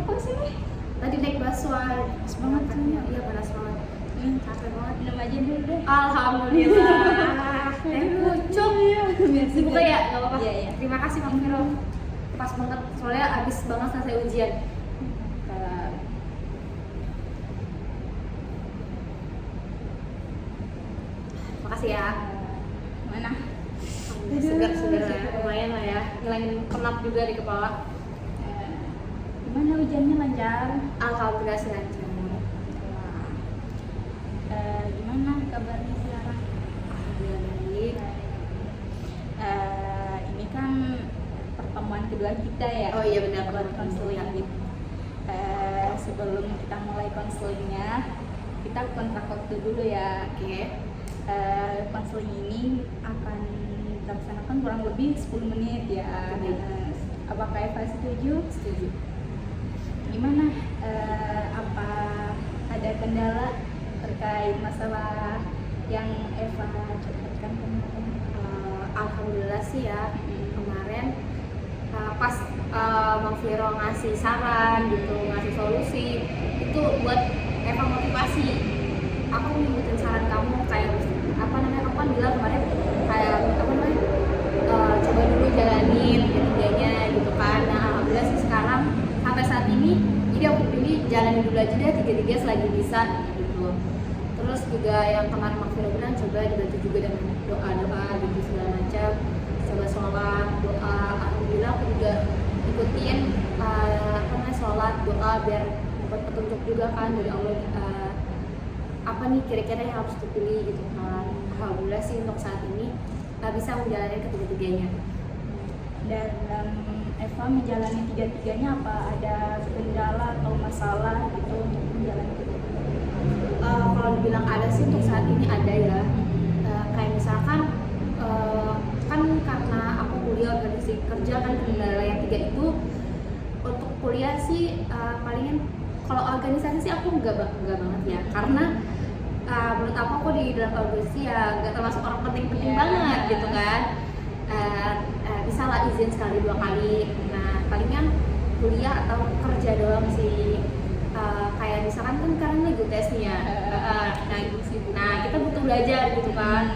apa sih nih? Tadi naik busway. Panas banget kan? Iya panas banget. Capek banget. Minum aja dulu deh. Alhamdulillah. Teh pucuk. Dibuka ya? Gak apa-apa. Iya, iya. Terima kasih Bang Viro. Pas banget, soalnya abis banget selesai ujian. Makasih ya. Mana? Segar-segar ya, lumayan lah ya. Ngilangin penat juga di kepala. Gimana ujiannya lancar? Alhamdulillah sih lancar. Gimana kabarnya sekarang? Alhamdulillah baik. Ini kan pertemuan kedua kita ya. Oh iya benar, buat pertemuan konseling. kedua. Sebelum kita mulai konselingnya, kita kontrak waktu dulu ya. Oke. Konseling ini akan dilaksanakan kurang lebih 10 menit ya. Oke. Apakah Eva setuju? Setuju. Gimana? Apa ada kendala terkait masalah yang Eva catatkan kemarin? Alhamdulillah sih ya, kemarin pas Bang Viro ngasih saran gitu, ngasih solusi, itu buat Eva motivasi. Aku ngikutin saran kamu kayak apa namanya, aku kan bilang kemarin kayak apa namanya, coba dulu jalanin ketiganya gitu kan. Nah alhamdulillah sih sekarang sampai saat ini, jadi aku pilih jalanin dulu aja deh tiga-tiga selagi bisa gitu. Terus juga yang kemarin Bang Viro bilang coba dibantu juga dengan doa-doa gitu segala macam, coba sholat, doa. Alhamdulillah aku juga ikutin apa namanya, sholat, doa biar dapat petunjuk juga kan dari Allah, apa nih kira-kira yang harus dipilih gitu kan. Alhamdulillah sih untuk saat ini bisa menjalani ketiga-tiganya. Dan Eva menjalani tiga-tiganya apa ada kendala atau masalah gitu untuk menjalani tiga-tiganya? Kalau dibilang ada sih untuk saat ini ada ya. Kayak misalkan kan karena aku kuliah organisasi kerja kan, kendala yang tiga itu untuk kuliah sih palingan kalau organisasi sih aku enggak banget ya, karena menurut aku di dalam organisasi ya nggak termasuk orang penting-penting banget gitu kan. Bisa lah izin sekali 2 kali. Nah palingan kuliah atau kerja doang sih. Kayak misalkan kan sekarang lagi UTS nih ya, nah kita butuh belajar gitu kan.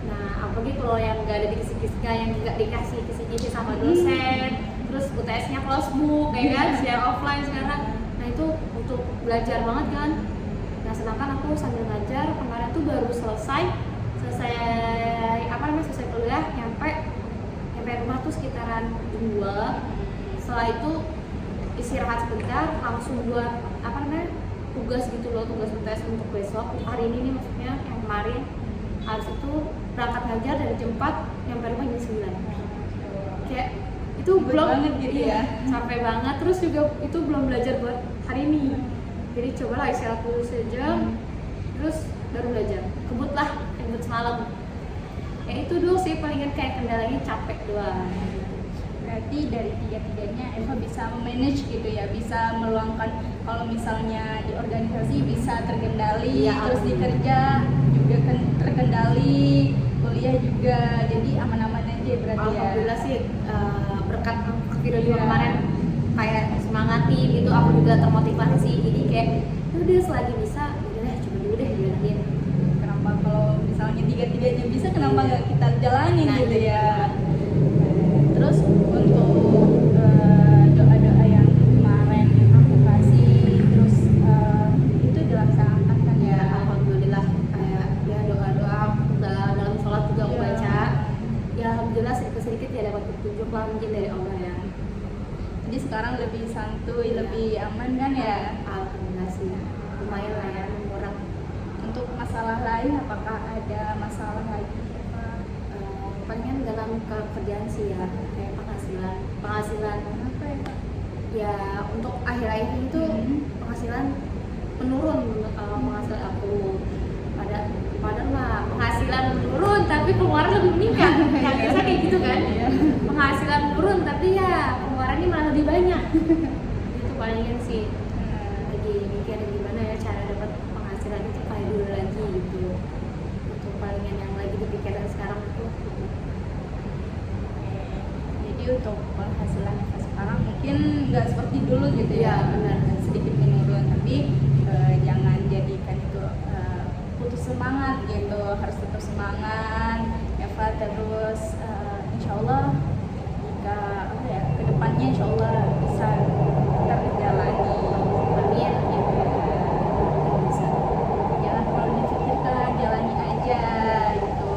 Nah apalagi kalau yang nggak ada kisi-kisinya, yang nggak dikasih kisi-kisi sama dosen, terus UTS-nya close book kayak kan, secara offline sekarang. Nah itu untuk belajar banget kan. Nah sedangkan aku sambil ngajar kemarin tuh baru selesai apa namanya, selesai kuliah, nyampe rumah tuh sekitaran 2. Setelah itu istirahat sebentar, langsung buat apa namanya, tugas gitu loh, tugas UTS untuk besok hari ini nih, maksudnya yang kemarin. Habis itu berangkat ngajar dari jam 4, nyampe rumah jam 9. Kayak itu belum banget gitu ya. Capek banget, terus juga itu belum belajar buat hari ini. Jadi cobalah istirahat dulu sejam, terus baru belajar. Kebut semalam. Ya itu dulu sih palingan kayak kendalanya capek doang. Berarti dari tiga-tiganya Eva bisa manage gitu ya, bisa meluangkan kalau misalnya di organisasi bisa terkendali, Iya, terus di kerja juga terkendali, kuliah juga, jadi aman-aman aja berarti ya. Alhamdulillah sih berkat video juga kemarin kayak semangati gitu, aku juga termotivasi. Jadi kayak udah selagi bisa, udah coba dulu deh jalanin. Kenapa kalau misalnya tiga-tiganya bisa, kenapa nggak kita jalanin gitu ya? Terus untuk doa-doa yang kemarin yang aku kasih, terus itu dilaksanakan kan ya? Alhamdulillah, kayak ya doa-doa dalam sholat juga aku baca. Ya alhamdulillah sedikit-sedikit ya dapat petunjuk lah mungkin dari Allah ya. Jadi sekarang lebih santuy, lebih aman kan ya? Alhamdulillah sih, lumayan lah ya, murah. Untuk masalah lain, apakah ada masalah lagi? Palingan dalam kerjaan sih ya, kayak penghasilan Apa ya? ya untuk akhir-akhir ini tuh penghasilan menurun. Penghasilan aku padahal lah penghasilan menurun tapi pengeluaran lebih meningkat. Yang biasa kayak gitu kan, penghasilan menurun tapi ya pengeluarannya malah lebih banyak. Itu palingan sih lagi mikir gimana ya cara dapat penghasilan itu kayak dulu lagi gitu. Itu palingan yang lagi dipikirin sekarang tuh. Jadi untuk penghasilan sekarang mungkin nggak seperti dulu gitu Iya, ya, benar. sedikit menurun, tapi jangan jadikan itu putus semangat gitu, harus tetap semangat Eva. Terus insya Allah jika apa ya, kedepannya insya Allah bisa terjalani, amin gitu. Bisa jalan, kalau kita jalani aja gitu,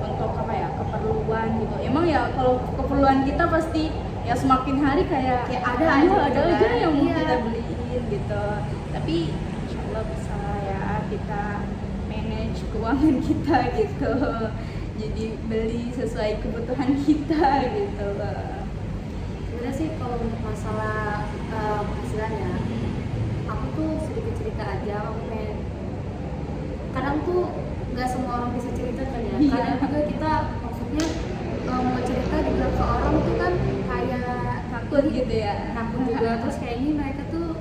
untuk apa ya, keperluan gitu. Emang ya kalau keperluan kita pasti ya semakin hari kayak ada ada gitu aja kan. yang mau Iya. kita beliin gitu, tapi insya Allah bisa ya kita manage keuangan kita gitu, jadi beli sesuai kebutuhan kita gitu loh. Sebenarnya sih kalau untuk masalah penghasilannya, aku tuh sedikit cerita aja. Aku pengen, kadang tuh nggak semua orang bisa cerita kan ya. Iya. Kadang juga kita maksudnya mau cerita juga ke orang tuh kan kayak Takut gitu ya, takut juga. Terus kayak ini mereka tuh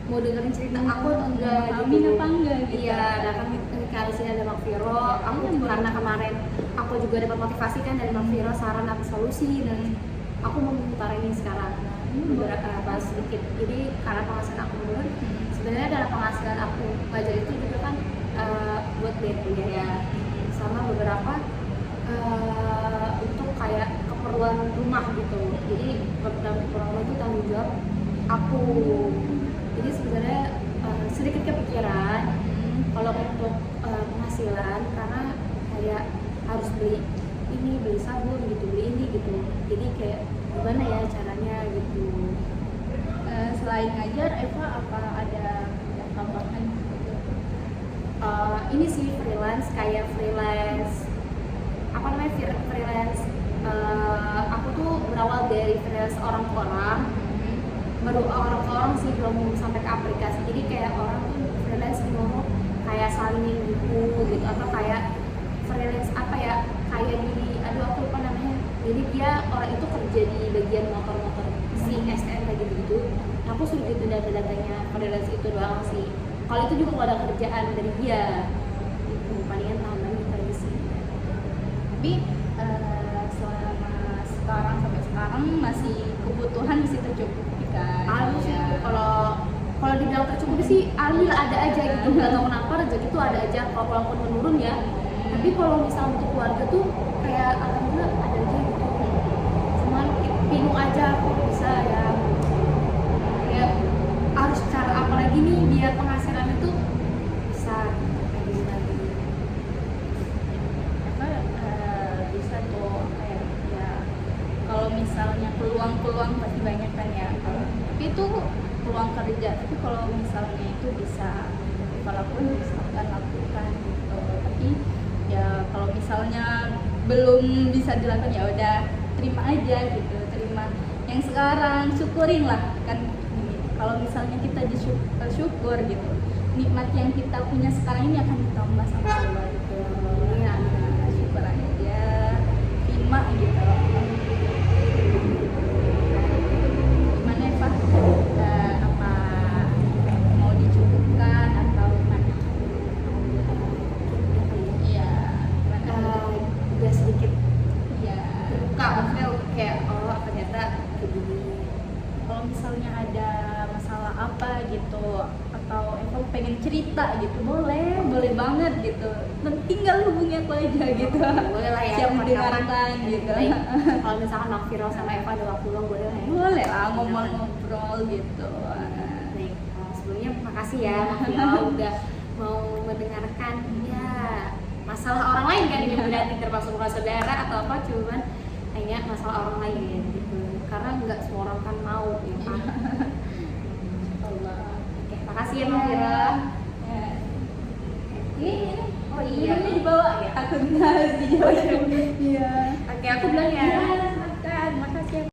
mau dengerin cerita aku atau enggak amin apa enggak gitu. Iya, nah kan kali sini ada Mak Viro. Aku karena kemarin aku juga dapat motivasi kan dari Mak Viro, saran atau solusi, dan aku mau memutar ini sekarang beberapa sedikit. Jadi karena penghasilan aku menurun, sebenarnya dalam penghasilan aku belajar itu juga kan buat biaya ya, sama beberapa untuk kayak keperluan rumah gitu. Jadi keperluan rumah itu tanggung jawab aku. Jadi sebenarnya sedikit kepikiran kalau untuk penghasilan, karena kayak harus beli ini, beli sabun gitu, beli ini gitu. Jadi kayak gimana ya caranya gitu. Selain ngajar, Eva apa ada tambahan gitu? Ini sih freelance, kayak freelance apa namanya, freelance. Aku tuh berawal dari freelance orang ke orang, baru orang ke orang sih, belum sampai ke aplikasi. Jadi kayak orang tuh freelance di ngomong kayak salin buku gitu, atau kayak freelance apa ya, kayak di aku lupa namanya. Jadi dia orang itu kerja di bagian motor-motor si SN kayak gitu. Aku suruh gitu data-datanya, freelance itu doang sih. Kalau itu juga kalau ada kerjaan dari dia itu palingan tambahan gitu aja sih. Tapi selama sekarang sampai sekarang masih kebutuhan masih tercukupi kan? Alhamdulillah sih, Ya. kalau dibilang tercukupi sih alhamdulillah ada aja gitu. Nggak tahu kenapa rezeki itu ada aja, kalau walaupun menurun ya. Tapi kalau misalnya untuk keluarga tuh kayak alhamdulillah ada aja gitu. Cuman bingung aja aku bisa ya, kayak harus cara apa lagi nih biar penghasilan itu bisa kayak gini lagi. Eva bisa tuh kayak ya, kalau misalnya peluang pasti banyak kan ya, tapi itu peluang kerja. Tapi kalau misalnya itu bisa walaupun bisa kan lakukan gitu, tapi ya kalau misalnya belum bisa dilakukan ya udah terima aja gitu, terima yang sekarang, syukurin lah kan. Kalau misalnya kita syukur gitu, nikmat yang kita punya sekarang ini akan ditambah sama Allah gitu. Iya. Syukur aja, terima gitu. Gimana Eva? Apa mau dicukupkan atau gimana? Iya, gimana? Udah sedikit Iya. buka, maksudnya kayak oh ternyata kayak gini. Kalau misalnya ada masalah apa gitu, atau Eva pengen cerita gitu, boleh banget gitu. Tinggal hubungi aku aja gitu. Boleh lah ya, Siap kapan-kapan. mendengarkan gitu. Baik. Kalau misalkan Mak Viro sama Eva ada waktu luang, boleh lah ya. Boleh lah ngobrol-ngobrol gitu. Baik, sebelumnya makasih ya Mak Viro udah mau mendengarkan ya masalah orang lain kan, ini berarti termasuk bukan saudara atau apa, cuman hanya masalah orang lain gitu. Karena nggak semua orang kan mau ya kan. Allah. Oke, makasih ya Mak Viro. Ya. Ini. Oh iya. Ini dibawa ya. Takutnya harus dijawab. Iya. Oke, aku bilang ya. Iya.